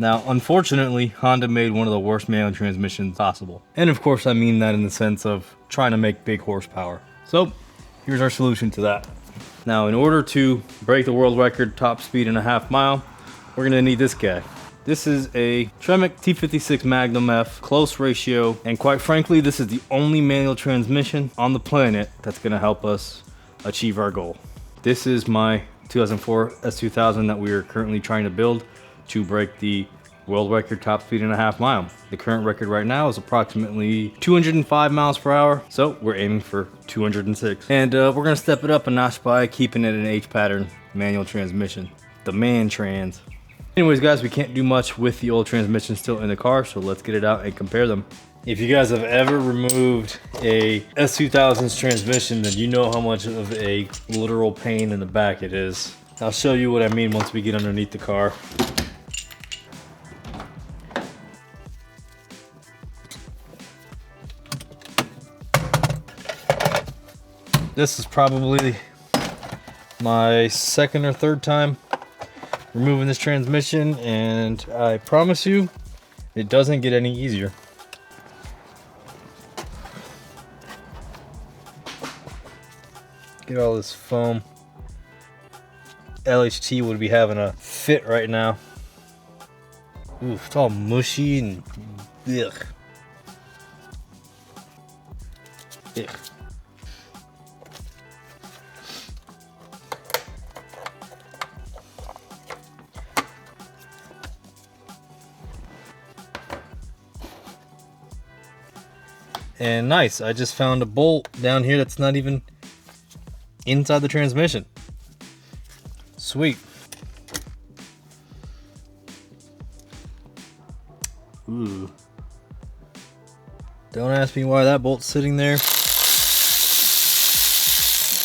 Now, unfortunately, Honda made one of the worst manual transmissions possible. And of course, I mean that in the sense of trying to make big horsepower. So here's our solution to that. Now, in order to break the world record top speed in a half mile, we're gonna need this guy. This is a Tremec T56 Magnum F close ratio, and quite frankly, this is the only manual transmission on the planet that's gonna help us achieve our goal. This is my 2004 S2000 that we are currently trying to build to break the world record top speed in a half mile. The current record right now is approximately 205 miles per hour, so we're aiming for 206. And we're gonna step it up a notch by keeping it an H pattern manual transmission, the man trans. Anyways guys, we can't do much with the old transmission still in the car, so let's get it out and compare them. If you guys have ever removed a S2000's transmission, then you know how much of a literal pain in the back it is. I'll show you what I mean once we get underneath the car. This is probably my second or third time removing this transmission, and I promise you, it doesn't get any easier. Get all this foam. LHT would be having a fit right now. Ooh, it's all mushy and ugh. Ugh. And nice, I just found a bolt down here that's not even inside the transmission. Sweet. Ooh. Don't ask me why that bolt's sitting there,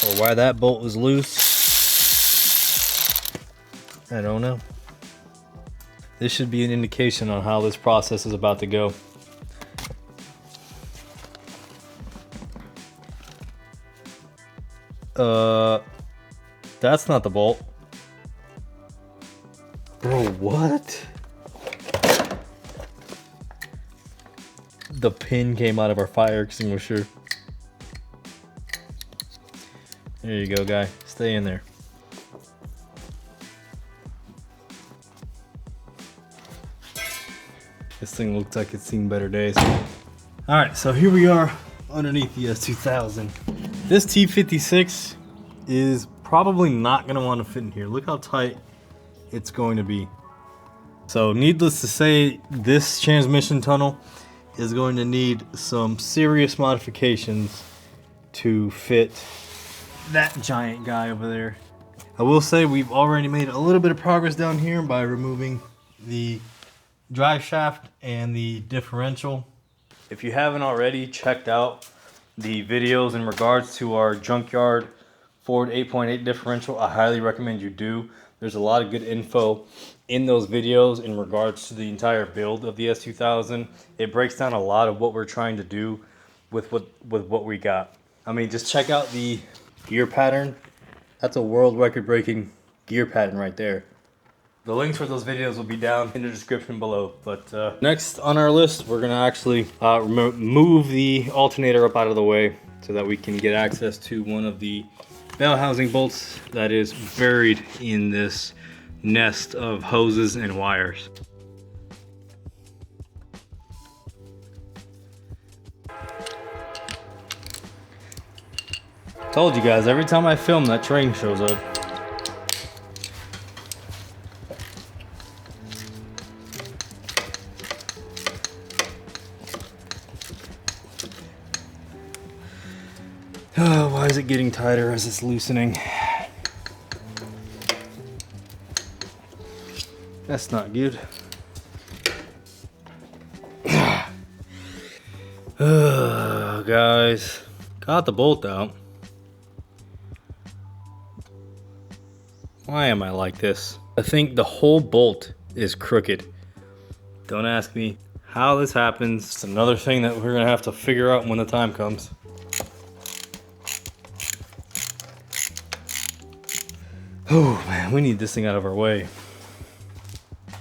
or why that bolt was loose. I don't know. This should be an indication on how this process is about to go. That's not the bolt. Bro, what? The pin came out of our fire extinguisher. There you go, guy. Stay in there. This thing looks like it's seen better days. Alright, so here we are underneath the S2000. This T56 is probably not going to want to fit in here. Look how tight it's going to be. So needless to say, this transmission tunnel is going to need some serious modifications to fit that giant guy over there. I will say we've already made a little bit of progress down here by removing the drive shaft and the differential. If you haven't already checked out the videos in regards to our junkyard Ford 8.8 differential, I highly recommend you do. There's a lot of good info in those videos in regards to the entire build of the S2000. It breaks down a lot of what we're trying to do with what we got. I mean, just check out the gear pattern. That's a world record breaking gear pattern right there. The links for those videos will be down in the description below. But next on our list, we're gonna actually move the alternator up out of the way so that we can get access to one of the bell housing bolts that is buried in this nest of hoses and wires. Told you guys, every time I film, that train shows up. Oh, why is it getting tighter as it's loosening? That's not good. Guys, got the bolt out. Why am I like this? I think the whole bolt is crooked. Don't ask me how this happens. It's another thing that we're gonna have to figure out when the time comes. Oh man, we need this thing out of our way.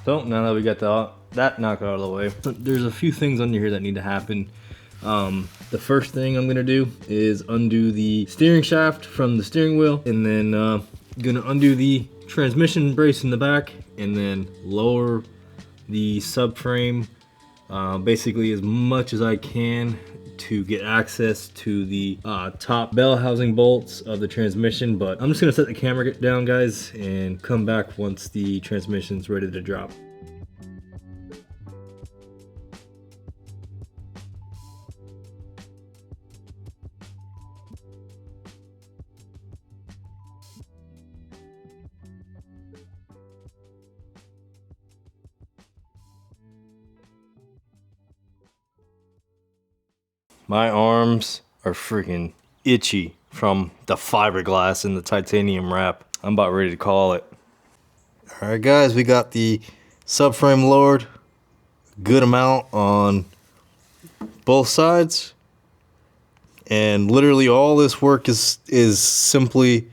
So now that we got that knocked out of the way, there's a few things under here that need to happen. The first thing I'm gonna do is undo the steering shaft from the steering wheel, and then gonna undo the transmission brace in the back, and then lower the subframe basically as much as I can to get access to the top bell housing bolts of the transmission. But I'm just gonna set the camera down, guys, and come back once the transmission's ready to drop. My arms are freaking itchy from the fiberglass and the titanium wrap. I'm about ready to call it. All right, guys, we got the subframe lowered, good amount on both sides. And literally all this work is simply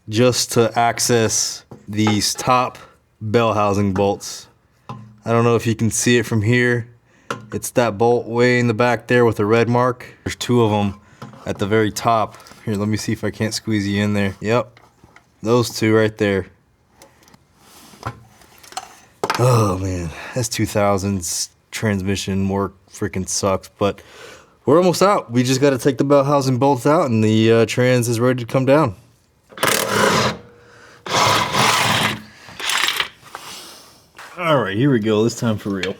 just to access these top bell housing bolts. I don't know if you can see it from here. It's that bolt way in the back there with the red mark. There's two of them at the very top. Here, let me see if I can't squeeze you in there. Yep, those two right there. Oh man, S2000's transmission work freaking sucks, but we're almost out. We just gotta take the bell housing bolts out and the trans is ready to come down. All right, here we go, this time for real.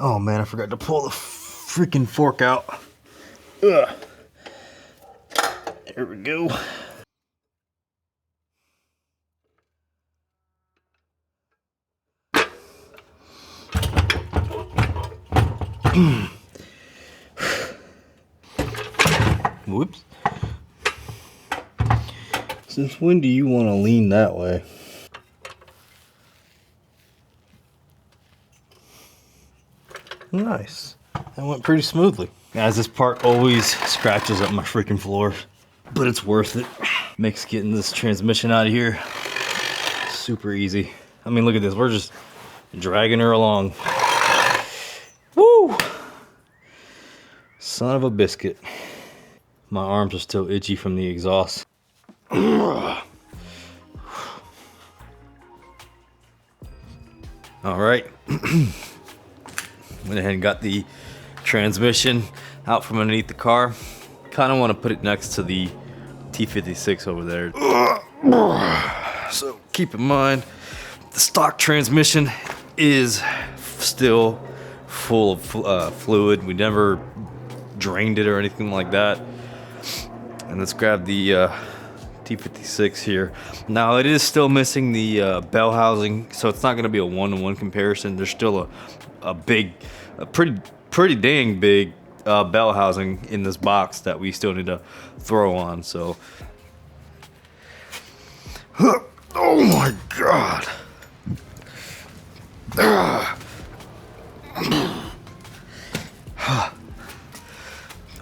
Oh man, I forgot to pull the freaking fork out. Ugh. There we go. Whoops. Since when do you want to lean that way? Nice. That went pretty smoothly. Guys, this part always scratches up my freaking floor, but it's worth it. Makes getting this transmission out of here super easy. I mean, look at this. We're just dragging her along. Woo! Son of a biscuit. My arms are still itchy from the exhaust. All right. Went ahead and got the transmission out from underneath the car. Kind of want to put it next to the T56 over there. So keep in mind, the stock transmission is still full of fluid. We never drained it or anything like that. And let's grab the T56 here. Now it is still missing the bell housing, so it's not going to be a one-to-one comparison. There's still a pretty dang big bell housing in this box that we still need to throw on. So, oh my god.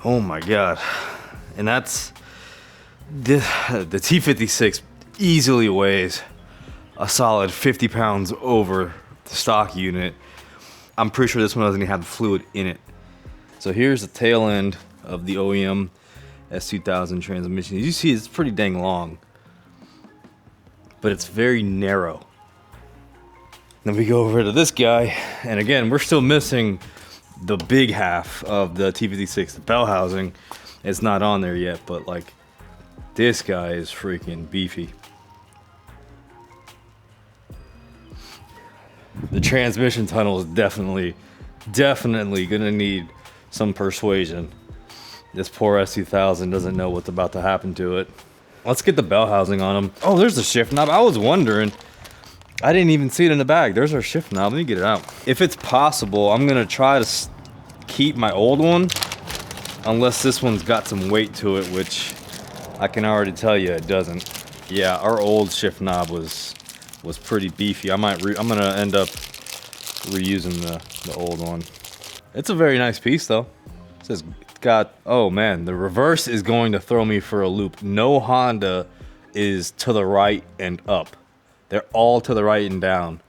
Oh my god. And that's the T56 easily weighs a solid 50 pounds over the stock unit. I'm pretty sure this one doesn't even have the fluid in it. So here's the tail end of the OEM S2000 transmission. As you see, it's pretty dang long, but it's very narrow. Then we go over to this guy, and again, we're still missing the big half of the T56, the bell housing. It's not on there yet, but like, this guy is freaking beefy. The transmission tunnel is definitely gonna need some persuasion. This poor S2000 doesn't know what's about to happen to it. Let's get the bell housing on him. Oh, there's the shift knob. I was wondering. I didn't even see it in the bag. There's our shift knob. Let me get it out. If it's possible, I'm gonna try to keep my old one, unless this one's got some weight to it, which I can already tell you it doesn't. Yeah, our old shift knob was pretty beefy. I'm gonna end up reusing the old one. It's a very nice piece though. It says it's got, oh man, the reverse is going to throw me for a loop. No Honda is to the right and up. They're all to the right and down.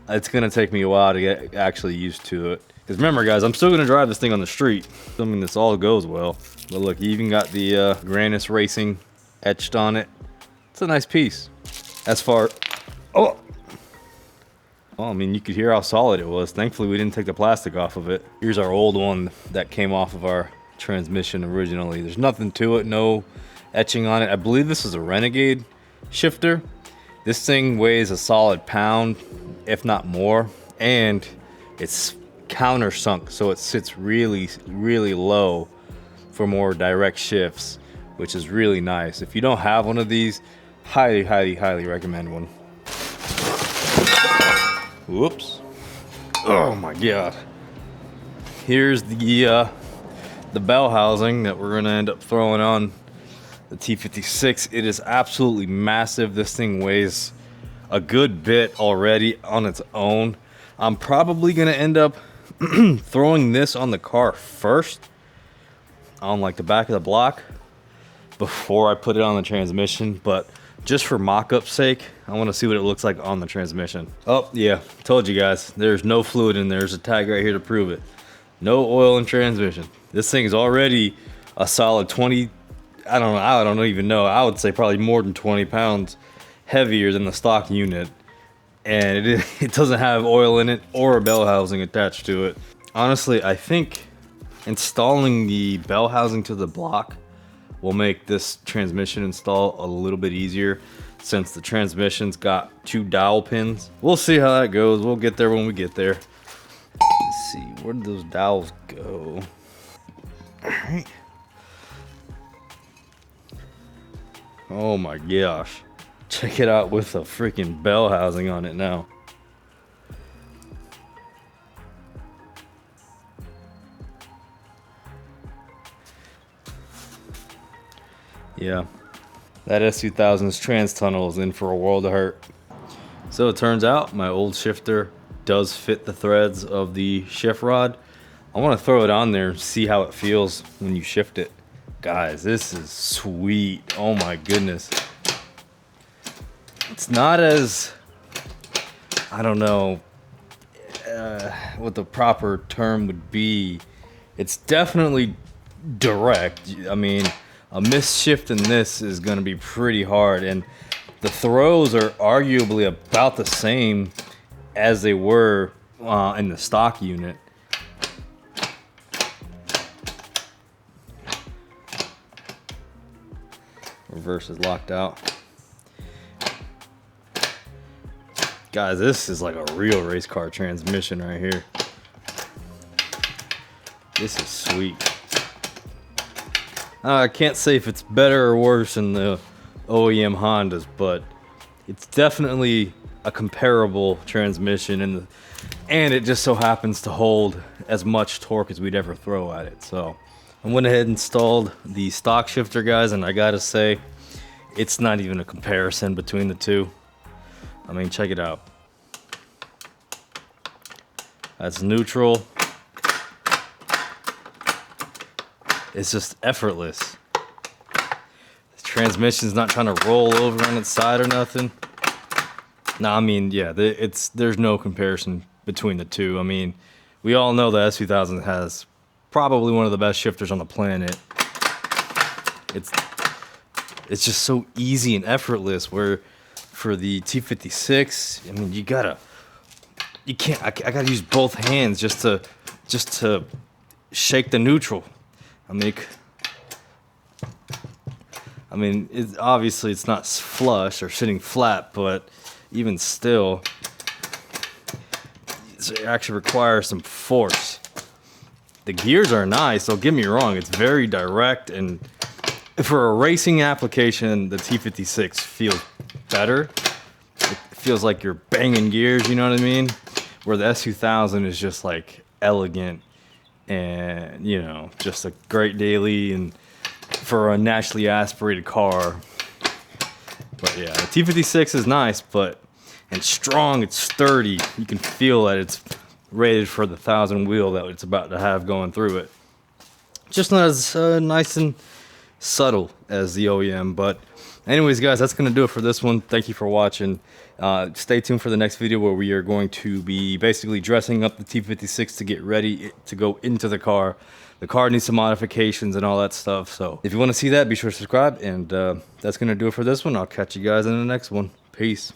It's gonna take me a while to get actually used to it. Because remember guys, I'm still gonna drive this thing on the street, assuming this all goes well. But look, you even got the Granis Racing etched on it. It's a nice piece. As far, oh, well, I mean, you could hear how solid it was. Thankfully, we didn't take the plastic off of it. Here's our old one that came off of our transmission originally. There's nothing to it, no etching on it. I believe this is a Renegade shifter. This thing weighs a solid pound, if not more, and it's countersunk, so it sits really, really low for more direct shifts, which is really nice. If you don't have one of these, highly, highly, highly recommend one. Whoops. Oh my God. Here's the bell housing that we're gonna end up throwing on the T56. It is absolutely massive. This thing weighs a good bit already on its own. I'm probably gonna end up throwing this on the car first, on like the back of the block, before I put it on the transmission. But just for mock-up's sake, I want to see what it looks like on the transmission. Oh yeah, told you guys, there's no fluid in there. There's a tag right here to prove it. No oil in transmission. This thing is already a solid 20, I don't even know. I would say probably more than 20 pounds heavier than the stock unit. And it doesn't have oil in it or a bell housing attached to it. Honestly, I think installing the bell housing to the block will make this transmission install a little bit easier, since the transmission's got 2 dowel pins. We'll see how that goes. We'll get there when we get there. Let's see, where did those dowels go? All right. Oh my gosh. Check it out with a freaking bell housing on it now. Yeah, that S2000's trans tunnel is in for a world of hurt. So it turns out my old shifter does fit the threads of the shift rod. I want to throw it on there and see how it feels when you shift it. Guys, this is sweet. Oh my goodness. It's not as, I don't know what the proper term would be. It's definitely direct. I mean, a misshift in this is going to be pretty hard, and the throws are arguably about the same as they were in the stock unit. Reverse is locked out. Guys, this is like a real race car transmission right here. This is sweet. I can't say if it's better or worse than the OEM Hondas, but it's definitely a comparable transmission, and it just so happens to hold as much torque as we'd ever throw at it. So I went ahead and installed the stock shifter, guys, and I gotta say, it's not even a comparison between the two. I mean, check it out. That's neutral. It's just effortless. The transmission's not trying to roll over on its side or nothing. No, I mean, yeah, there's no comparison between the two. I mean, we all know the S2000 has probably one of the best shifters on the planet. It's just so easy and effortless, where for the T56, I mean, I gotta use both hands just to shake the neutral. I mean, obviously it's not flush or sitting flat, but even still, it actually requires some force. The gears are nice, don't get me wrong, it's very direct, and for a racing application, the T56 feels better. It feels like you're banging gears, you know what I mean? Where the S2000 is just like elegant and, you know, just a great daily and for a naturally aspirated car. But yeah, the T56 is nice, and strong, it's sturdy. You can feel that it's rated for the 1,000 wheel that it's about to have going through it. Just not as nice and subtle as the OEM, but Anyways, guys, that's gonna do it for this one. Thank you for watching. Stay tuned for the next video where we are going to be basically dressing up the T56 to get ready to go into the car. The car needs some modifications and all that stuff. So if you want to see that, be sure to subscribe. And that's gonna do it for this one. I'll catch you guys in the next one. Peace.